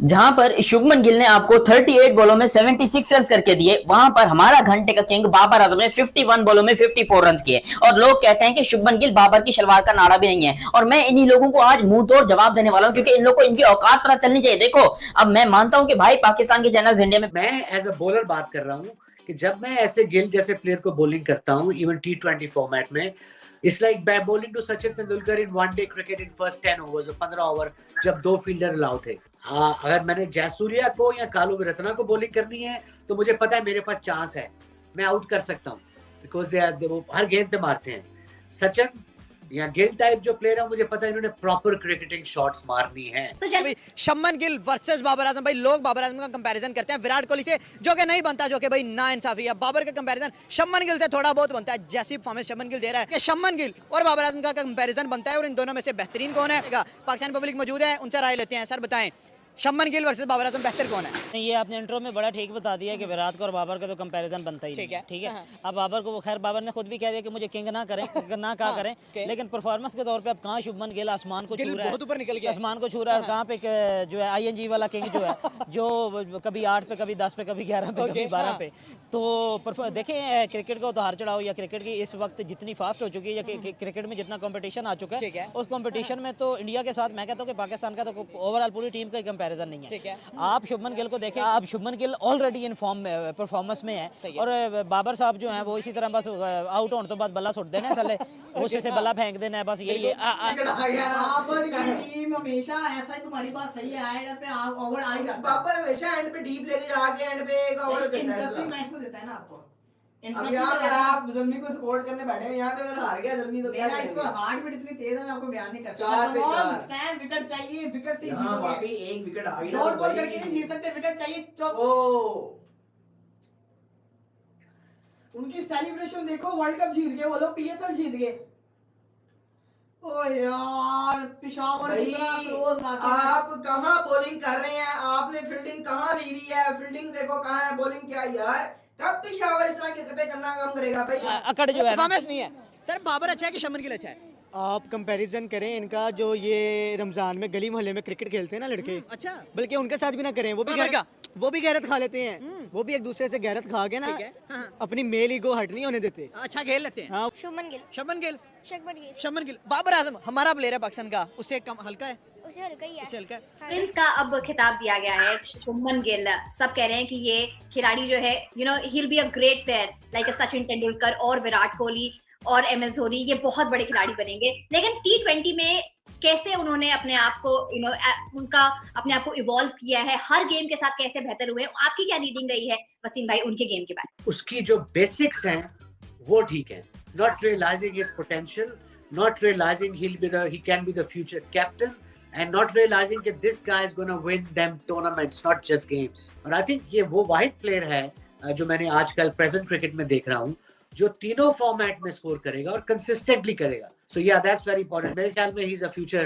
जहां पर शुभमन गिल ने आपको 38 बॉलों में 76 रन करके दिए, वहां पर हमारा घंटे का किंग बाबर आजम ने 51 बॉलों में 54 रन किए। और लोग कहते हैं कि शुभमन गिल बाबर की शलवार का नाड़ा भी नहीं है। और मैं इन्हीं लोगों को आज मुंह तोड़ जवाब देने वाला हूं, क्योंकि इन लोगों को इनकी औकात पता चलनी चाहिए। देखो, अब मैं मानता हूं कि भाई पाकिस्तान के चैनल इंडिया में, मैं एज अ बॉलर बात कर रहा हूं कि जब मैं ऐसे गिल जैसे प्लेयर को बॉलिंग करता हूं इवन T20 फॉर्मेट में, it's like by bowling to Sachin Tendulkar in one day cricket in first 10 overs, 15 over जब 2 फील्डर अलाउ थे। अगर मैंने जयसूर्या को या कालू विरत्ना को बॉलिंग करनी है तो मुझे पता है मेरे पास चांस है, मैं आउट कर सकता हूँ, बिकॉज वो हर गेंद पे मारते हैं। सचिन या गिल टाइप जो प्लेयर है, मुझे पता है इन्होंने प्रॉपर क्रिकेटिंग शॉट्स मारनी है। तो शुभमन गिल वर्सेस बाबर आजम, भाई लोग बाबर आजम का कंपैरिजन करते हैं विराट कोहली से, जो कि नहीं बनता, जो कि भाई ना इंसाफी है। बाबर का कंपैरिजन शुभमन गिल से थोड़ा बहुत बनता है, जैसी परफॉर्मेंस शुभमन गिल दे रहा है कि शुभमन गिल और बाबर आजम का कंपैरिजन बनता है। और इन दोनों में से बेहतरीन कौन है, पाकिस्तान पब्लिक मौजूद है, उनसे राय लेते हैं। सर बताएं, शुभमन गिल वर्सेस बाबर आजम बेहतर कौन है? ये आपने इंट्रो में बड़ा ठीक बता दिया कि विराट को और बाबर का तो कंपैरिजन बनता ही नहीं है, ठीक है। अब बाबर को, खैर बाबर ने खुद भी कह दिया कि मुझे किंग ना करें, ना कहा करें, लेकिन परफॉर्मेंस के तौर पे अब कहाँ शुभमन गिल आसमान को छू रहा है, बहुत ऊपर निकल गया, आसमान को छू रहा है। कहाँ पे जो है ING वाला किंग जो है, जो कभी 8 पे, कभी 10 पे, कभी 11 पे, कभी 12 पे। तो देखें, क्रिकेट का उतार चढ़ाओ या क्रिकेट की इस वक्त जितनी फास्ट हो चुकी है, या क्रिकेट में जितना कॉम्पिटिशन आ चुका है, उस कॉम्पिटिशन में तो इंडिया के साथ मैं कहता हूँ कि पाकिस्तान का तो ओवरऑल पूरी टीम का कंपैरिजन नहीं है। आप शुभमन गिल को देखें, आप Shubman Gill already in form performance में है, और बाबर साहब जो हैं वो इसी तरह बस आउट होने तो बाद बल्ला सुट देना, थले उसी से बल्ला फेंक देना है, बस यही है। बाबर की टीम हमेशा ऐसा ही, तुम्हारी बात सही है, एंड पे ओवर आ ही जाता है। बाबर हमेशा एंड पे डीप लेके जाके एंड पे एक ओवर देता है, इंटरेस्टिंग मैच तो देता है ना आपको। अब यहाँ पे आप जल्मी को सपोर्ट करने बैठे हैं, यहाँ पे अगर हार गया जल्मी तो क्या करेंगे? इसको हार्ट बीट इतनी तेज है, मैं आपको बयान नहीं कर सकता। 4 पे 4 स्टैंड विकेट चाहिए, विकेट से जीतोगे। वाकई एक विकेट आ गई, डॉट बॉल करके नहीं जीत सकते, विकेट चाहिए। चुप। ओ उनकी सेलिब्रेशन देखो, वर्ल्ड कप जीत गए वो लोग, PSL जीत गए। ओ यार, पेशावर इतना क्लोज लाके आप कहां बॉलिंग कर रहे हैं? आपने फील्डिंग कहां ली हुई है? फील्डिंग देखो कहां है, बॉलिंग क्या यार? कब पेशावर इस तरह की हरकतें करना काम करेगा भाई? अकड़ जो है परफॉर्मेंस नहीं है। सर बाबर अच्छा है कि शुभमन गिल अच्छा है? आप कंपैरिजन करें इनका, जो ये रमजान में गली मोहल्ले में क्रिकेट खेलते हैं ना लड़के, अच्छा, बल्कि उनके साथ भी ना करें, वो भी गैरत खा लेते हैं, वो भी एक दूसरे से गैरत खा के ना अपनी मेल ईगो हट नहीं होने देते। अच्छा खेल लेते हैं। हाँ, शुभमन गिल शुभमन गिल। बाबर आजम हमारा प्लेयर है पाकिस्तान का, उससे कम हल्का है, उसे हल्का ही है। उससे हल्का है। प्रिंस का अब खिताब दिया गया है शुभमन गिल। सब कह रहे हैं कि ये खिलाड़ी जो है, he will be a great player like Sachin Tendulkar और विराट कोहली और MS धोनी, ये बहुत बड़े खिलाड़ी बनेंगे। लेकिन T20 में कैसे उन्होंने अपने आप को उनका अपने आप को इवॉल्व किया है, हर गेम के साथ कैसे बेहतर हुए, आपकी क्या रीडिंग रही है वसीम भाई उनके गेम के बारे? उसकी जो बेसिक्स हैं वो ठीक है, not realising his potential, not realising he can be the future captain, and not realizing that this guy is going to win them tournaments, not just games. और I think ये वो वाहिद प्लेयर है जो मैंने आजकल प्रेजेंट क्रिकेट में देख रहा हूँ, जो तीनों फॉर्मेट में स्कोर करेगा और कंसिस्टेंटली करेगा। So yeah, that's very important. मेरे ख्याल में he's a future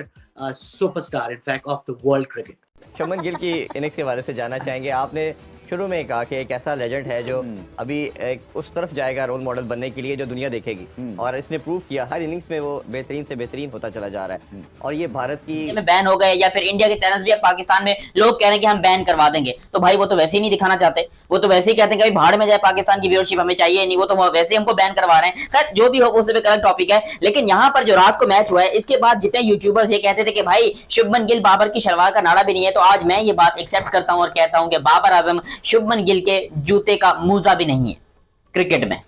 superstar, in fact, of the world cricket. Shubman Gill की इनिंग्स के बारे से जानना चाहेंगे। आपने शुरू में कहा कि एक ऐसा लेजेंड है जो अभी एक उस तरफ जाएगा रोल मॉडल बनने के लिए जो दुनिया देखेगी, और इसने प्रूव किया हर इनिंग्स में वो बेहतरीन से बेहतरीन होता चला जा रहा है। और ये भारत की में बैन हो गए, या फिर इंडिया के चैनल्स भी अब पाकिस्तान में लोग कह रहे हैं कि हम बैन करवा देंगे, तो भाई वो तो वैसे ही नहीं दिखाना चाहते, वो तो वैसे ही कहते हैं कि भाई भाड़ में जाए, पाकिस्तान की व्यूअरशिप हमें चाहिए नहीं, वो तो वैसे ही हमको बैन करवा रहे हैं। खैर जो भी हो, वो सब एक अलग टॉपिक है। लेकिन यहाँ पर जो रात को मैच हुआ है, इसके बाद जितने यूट्यूबर्स ये कहते थे कि भाई शुभमन गिल बाबर की शलवार का नाड़ा भी नहीं है, तो आज मैं ये बात एक्सेप्ट करता हूं और कहता हूं कि बाबर आजम शुभमन गिल के जूते का मूजा भी नहीं है क्रिकेट में।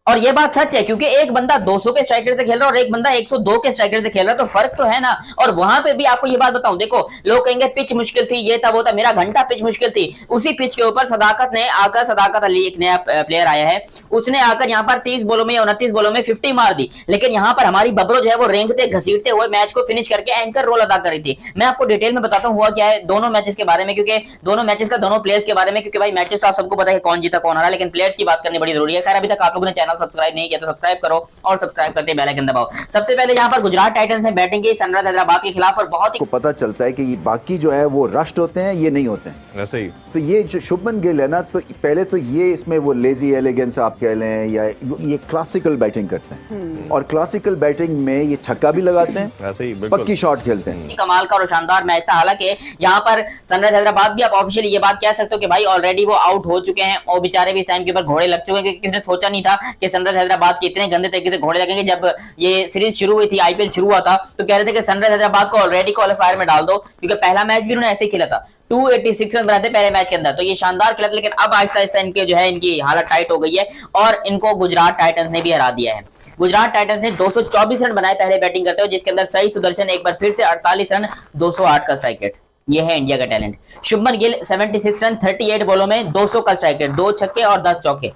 और ये बात सच है, क्योंकि एक बंदा 200 के स्ट्राइक रेट से खेल रहा है और एक बंदा 102 के स्ट्राइक रेट से खेल रहा है, तो फर्क तो है ना। और वहां पे भी आपको ये बात बताऊं, देखो लोग कहेंगे पिच मुश्किल थी, ये था वो था, मेरा घंटा पिच मुश्किल थी। उसी पिच के ऊपर सदाकत ने आकर, सदाकत अली एक नया प्लेयर आया है, उसने आकर यहाँ पर 30 बॉलों में या 29 बॉलों में 50 मार दी। लेकिन यहाँ पर हमारी बबरो जो है वो रेंगते घसीटते हुए मैच को फिनिश करके एंकर रोल अदा कर रही थी। मैं आपको डिटेल में बताता हूँ हुआ क्या है दोनों मैचेस के बारे में, क्योंकि दोनों मैचेस का दोनों प्लेयर्स के बारे में, क्योंकि भाई मैचेस तो आप सबको पता है कौन जीता कौन हारा, लेकिन प्लेयर्स की बात करनी बड़ी जरूरी है। खैर अभी तक आप लोगों ने चैनल चैनल सब्सक्राइब नहीं किया तो सब्सक्राइब करो और सब्सक्राइब करते बेल आइकन दबाओ। सबसे पहले यहाँ पर गुजरात टाइटंस ने बैटिंग की सनराइजर्स हैदराबाद के खिलाफ और बहुत ही को पता चलता है कि ये बाकी जो है वो रश्ड होते हैं, ये नहीं होते हैं ऐसे ही। तो ये जो शुभमन गिल है ना, तो पहले तो ये इसमें वो लेजी एलिगेंस आप कह लें या ये क्लासिकल बैटिंग करते हैं और क्लासिकल बैटिंग में ये छक्का भी लगाते हैं, ऐसे ही बिल्कुल पक्की शॉट खेलते हैं। कमाल का और शानदार मैच था। हालांकि यहाँ पर सनराइजर्स हैदराबाद भी आप ऑफिशियली ये बात कह सकते हो कि भाई ऑलरेडी वो आउट हो चुके हैं और बेचारे भी इस टाइम के ऊपर घोड़े लग चुके हैं, क्योंकि किसी ने सोचा नहीं था कि सनराइजर्स हैदराबाद के इतने गंदे तरीके से घोड़े लगेंगे। जब ये सीरीज शुरू हुई थी, आईपीएल शुरू हुआ था, तो कह रहे थे कि सनराइजर्स हैदराबाद को ऑलरेडी क्वालिफायर में डाल दो, क्योंकि पहला मैच भी उन्होंने ऐसे ही खेला था, 286 रन बनाए थे पहले मैच के अंदर। तो ये शानदार खेला था, लेकिन अब आहिस्ता आहिस्ता इनके जो है इनकी हालत टाइट हो गई है और इनको गुजरात टाइटंस ने भी हरा दिया है। गुजरात टाइटंस ने 224 रन बनाए पहले बैटिंग करते हुए, जिसके अंदर सही सुदर्शन एक बार फिर से 48 रन, 208 का स्ट्राइक रेट। ये है इंडिया का टैलेंट। शुभमन गिल 76 रन 38 बॉलों में 200 का स्ट्राइक रेट, 2 छक्के और 10 चौके।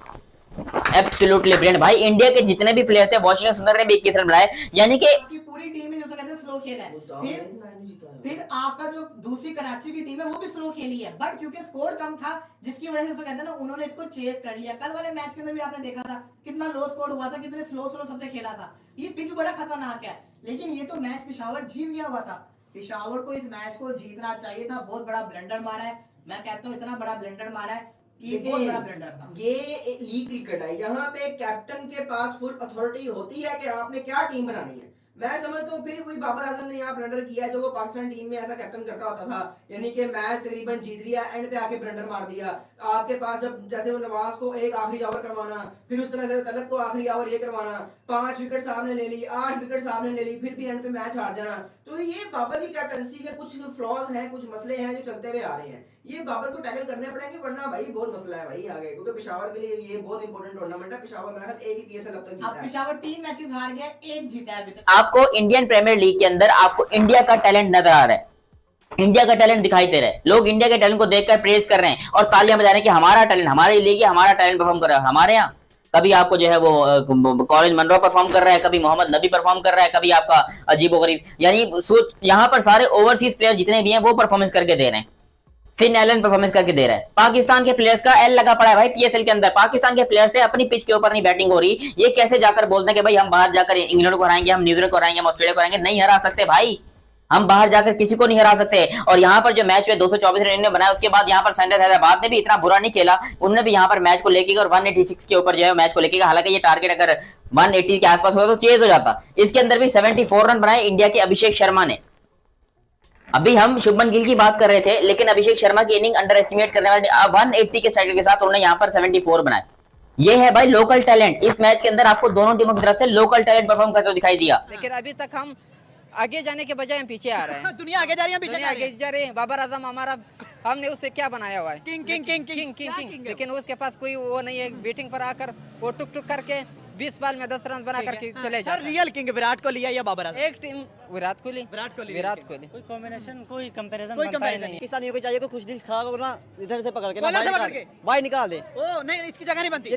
एब्सोल्युटली ब्रिलियंट भाई। इंडिया के जितने भी प्लेयर थे, वॉशिंगटन सुंदर ने भी 21 रन बनाए, यानी कि पूरी टीम में जैसे कहते हैं स्लो खेला है। फिर आपका जो दूसरी कराची की टीम है वो भी स्लो खेली है, बट क्योंकि स्कोर कम था जिसकी वजह से कहते हैं ना उन्होंने इसको चेस कर लिया। कल वाले मैच के अंदर भी आपने देखा था कितना लो स्कोर हुआ था, कितने स्लो सबने खेला था। ये पिच बड़ा खतरनाक है, लेकिन ये तो मैच पेशावर जीत गया हुआ था। पेशावर को इस मैच को जीतना चाहिए था। बहुत बड़ा ब्लंडर मारा है, मैं कहता हूँ इतना बड़ा ब्लंडर मारा है कि बहुत बड़ा ब्लंडर था। ये लीग क्रिकेट है, यहाँ पे कैप्टन के पास फुल अथॉरिटी होती है कि आपने क्या टीम बनानी है। मैं समझता हूँ फिर वही बाबर आजम ने यहाँ ब्लंडर किया, जो वो पाकिस्तान टीम में ऐसा कैप्टन करता होता था, यानी कि मैच तकरीबन जीत लिया, एंड पे आके ब्लंडर मार दिया। आपके पास जब जैसे वो नवाज को एक आखिरी ओवर करवाना, फिर उस तरह से तलत को आखिरी ओवर ये करवाना, 5 विकेट सामने ले ली, 8 विकेट सामने ले ली, फिर भी एंड पे मैच हार जाना। तो ये बाबर की कैप्टनसी में कुछ फ्लॉज हैं, कुछ मसले हैं जो चलते हुए आ रहे हैं। ये बाबर को टैकल करने पड़ेंगे, वरना भाई बहुत मसला है भाई आगे, क्योंकि पेशावर के लिए ये बहुत इंपॉर्टेंट टूर्नामेंट है। पेशावर मेरा ख्याल एक ही पीएसएल अब तक जीता है। पेशावर 3 मैचेस हार गया, 1 जीता है अभी तक। आपको इंडियन प्रीमियर लीग के अंदर आपको इंडिया का टैलेंट नजर आ रहा है, इंडिया का टैलेंट दिखाई दे रहा है। लोग इंडिया के टैलेंट को देखकर प्रेज कर रहे हैं और तालियां बजा रहे हैं कि हमारा टैलेंट, हमारी लीग है, हमारा टैलेंट परफॉर्म कर रहा है। हमारे यहाँ कभी आपको जो है वो कॉलेज मनरो परफॉर्म कर रहा है, कभी मोहम्मद नबी परफॉर्म कर रहा है, कभी आपका अजीबोगरीब, यानी यहाँ पर सारे ओवरसीज प्लेयर जितने भी हैं वो परफॉर्मेंस करके दे रहे हैं। फिन एलन परफॉर्मेंस करके दे रहा है। पाकिस्तान के प्लेयर्स का एल लगा पड़ा है भाई पीएसएल के अंदर। पाकिस्तान के प्लेयर से अपनी पिच के ऊपर नहीं बैटिंग हो रही, ये कैसे जाकर बोलते हैं कि भाई हम बाहर जाकर इंग्लैंड को हराएंगे, हम न्यूजीलैंड को हराएंगे, हम ऑस्ट्रेलिया को हराएंगे। नहीं हरा सकते भाई, हम बाहर जाकर किसी को नहीं हरा सकते। और यहाँ पर जो मैच हुए 224 रन इन्होंने बनाया, उसके बाद यहाँ पर सनराइजर्स हैदराबाद ने भी इतना बुरा नहीं खेला, उन्होंने भी यहाँ पर मैच को लेके और 186 के ऊपर जो है मैच को लेके। हालांकि ये टारगेट अगर 180 के आसपास होता तो चेज हो जाता। इसके अंदर भी 74 रन बनाए इंडिया के अभिषेक शर्मा ने। अभी हम शुभमन गिल की बात कर रहे थे, लेकिन अभिषेक शर्मा की इनिंग अंडर एस्टिमेट करने वाले 180 के स्ट्राइक के साथ उन्होंने यहाँ पर 74 बनाए। ये है भाई लोकल टैलेंट। इस मैच के अंदर आपको दोनों टीमों की तरफ से लोकल टैलेंट परफॉर्म करते हुए दिखाई दिया। लेकिन अभी तक हम आगे जाने के बजाय हम पीछे आ रहे हैं। दुनिया आगे जा रही है, पीछे आगे जा रहे हैं। बाबर आजम हमारा, हमने उससे क्या बनाया हुआ है? King king king king king. लेकिन उसके पास कोई वो नहीं है, बैटिंग पर आकर वो टुक टुक करके 20 बॉल में 10 रन बना करके चले जाते हैं। रियल किंग विराट कोहली या बाबर आजम? एक टीम विराट कोहली। कोई कॉम्बिनेशन, कोई कंपैरिजन कोई बनता ही नहीं। पाकिस्तानियों को चाहिए कुछ दिस खा ना, इधर से पकड़ के कॉलर से पकड़ के बाहर निकाल दे। ओ नहीं, इसकी जगह नहीं बनती। ये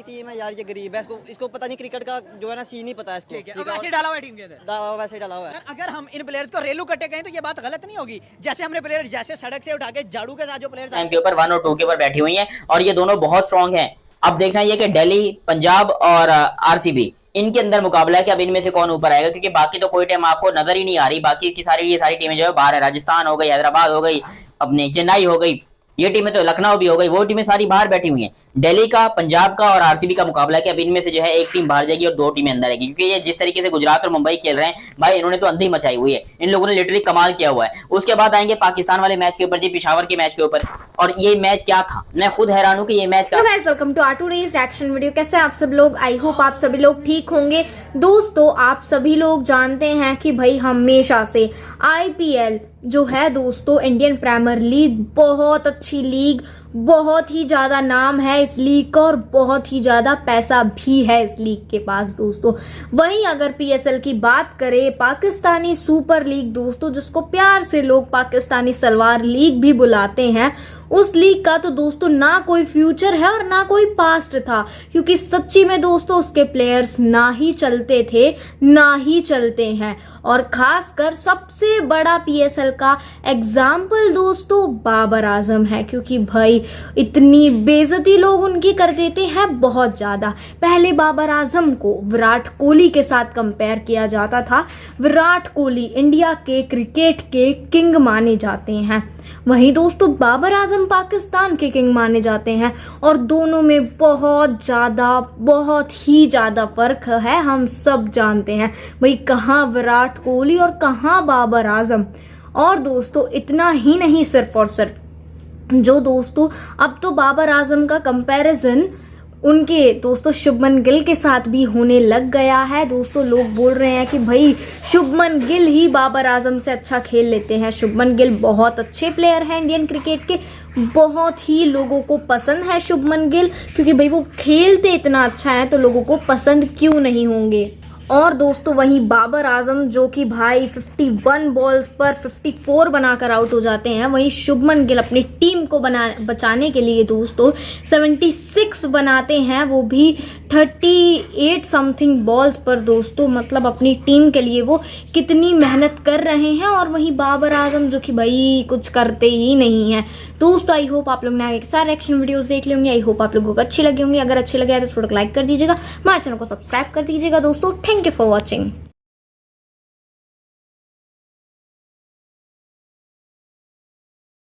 टीम है यार, ये गरीब है, इसको पता नहीं क्रिकेट का जो है ना सीन नहीं पता है इसको। वैसे डाला हुआ है टीम के अंदर, डाला हुआ वैसे डाला हुआ है। अगर हम इन प्लेयर्स को रेलू कटे गए तो ये बात गलत नहीं होगी। जैसे हमने प्लेयर जैसे सड़क से उठा के झाड़ू के साथ जो प्लेयर्स टाइम के ऊपर 1 और 2 के ऊपर बैठी हुई हैं और ये दोनों बहुत स्ट्रांग हैं। अब देखना ये कि दिल्ली, पंजाब और आरसीबी, इनके अंदर मुकाबला है कि अब इनमें से कौन ऊपर आएगा, क्योंकि बाकी तो कोई टीम आपको नजर ही नहीं आ रही। बाकी की सारी ये सारी टीमें जो है बाहर है। राजस्थान हो गई, हैदराबाद हो गई, अपने चेन्नई हो गई, ये टीमें तो लखनऊ भी हो गई, वो टीमें सारी बाहर बैठी हुई हैं। दिल्ली का, पंजाब का और आरसीबी का मुकाबला है कि अब इनमें से जो है एक टीम बाहर जाएगी और 2 टीमें अंदर आएगी। क्योंकि ये जिस तरीके से गुजरात और मुंबई खेल रहे हैं भाई, इन्होंने तो अंधी मचाई हुई है। इन लोगों ने लिटरली कमाल किया हुआ है। उसके बाद आएंगे पाकिस्तान वाले मैच के ऊपर, जी पेशावर के मैच के ऊपर। और ये मैच क्या था, मैं खुद हैरान हूँ कि ये match hello guys, welcome to our today's reaction video. कैसे आप सब लोग? आई होप आप सभी लोग ठीक होंगे। दोस्तों, आप सभी लोग जानते हैं कि भाई हमेशा से आईपीएल जो है दोस्तों, इंडियन प्रीमियर लीग बहुत अच्छी लीग, बहुत ही ज़्यादा नाम है इस लीग का और बहुत ही ज़्यादा पैसा भी है इस लीग के पास दोस्तों। वहीं अगर पीएसएल की बात करें, पाकिस्तानी सुपर लीग दोस्तों, जिसको प्यार से लोग पाकिस्तानी सलवार लीग भी बुलाते हैं, उस लीग का तो दोस्तों ना कोई फ्यूचर है और ना कोई पास्ट था। क्योंकि सच्ची में दोस्तों उसके प्लेयर्स ना ही चलते थे, ना ही चलते हैं। और खासकर सबसे बड़ा पीएसएल का एग्जाम्पल दोस्तों बाबर आजम है। क्योंकि भाई इतनी बेइज्जती लोग उनकी कर देते हैं बहुत ज़्यादा। पहले बाबर आजम को विराट कोहली के साथ कंपेयर किया जाता था। विराट कोहली इंडिया के क्रिकेट के किंग माने जाते हैं, वहीं दोस्तों बाबर आजम पाकिस्तान के किंग माने जाते हैं, और दोनों में बहुत ही ज़्यादा फ़र्क है, हम सब जानते हैं भाई कहाँ विराट कोहली और कहाँ बाबर आजम। और दोस्तों इतना ही नहीं, सिर्फ और सिर्फ जो दोस्तों अब तो बाबर आजम का कंपैरिजन उनके दोस्तों शुभमन गिल के साथ भी होने लग गया है। दोस्तों लोग बोल रहे हैं कि भाई शुभमन गिल ही बाबर आजम से अच्छा खेल लेते हैं। शुभमन गिल बहुत अच्छे प्लेयर हैं इंडियन क्रिकेट के, बहुत ही लोगों को पसंद है शुभमन गिल, क्योंकि भाई वो खेलते इतना अच्छा है तो लोगों को पसंद क्यों नहीं होंगे। और दोस्तों वहीं बाबर आजम जो कि भाई 51 बॉल्स पर 54 बनाकर आउट हो जाते हैं, वहीं शुभमन गिल अपनी टीम को बचाने के लिए दोस्तों 76 बनाते हैं, वो भी 38 समथिंग बॉल्स पर। दोस्तों मतलब अपनी टीम के लिए वो कितनी मेहनत कर रहे हैं, और वहीं बाबर आजम जो कि भाई कुछ करते ही नहीं हैं। दोस्तों आई होप आप लोग ने आगे के सारे एक्शन वीडियोस देख लिए होंगे, आई होप आप लोगों को अच्छे लगे होंगे। अगर अच्छे लगे तो थोड़ा लाइक कर दीजिएगा, हमारे चैनल को सब्सक्राइब कर दीजिएगा दोस्तों। Thank you for watching.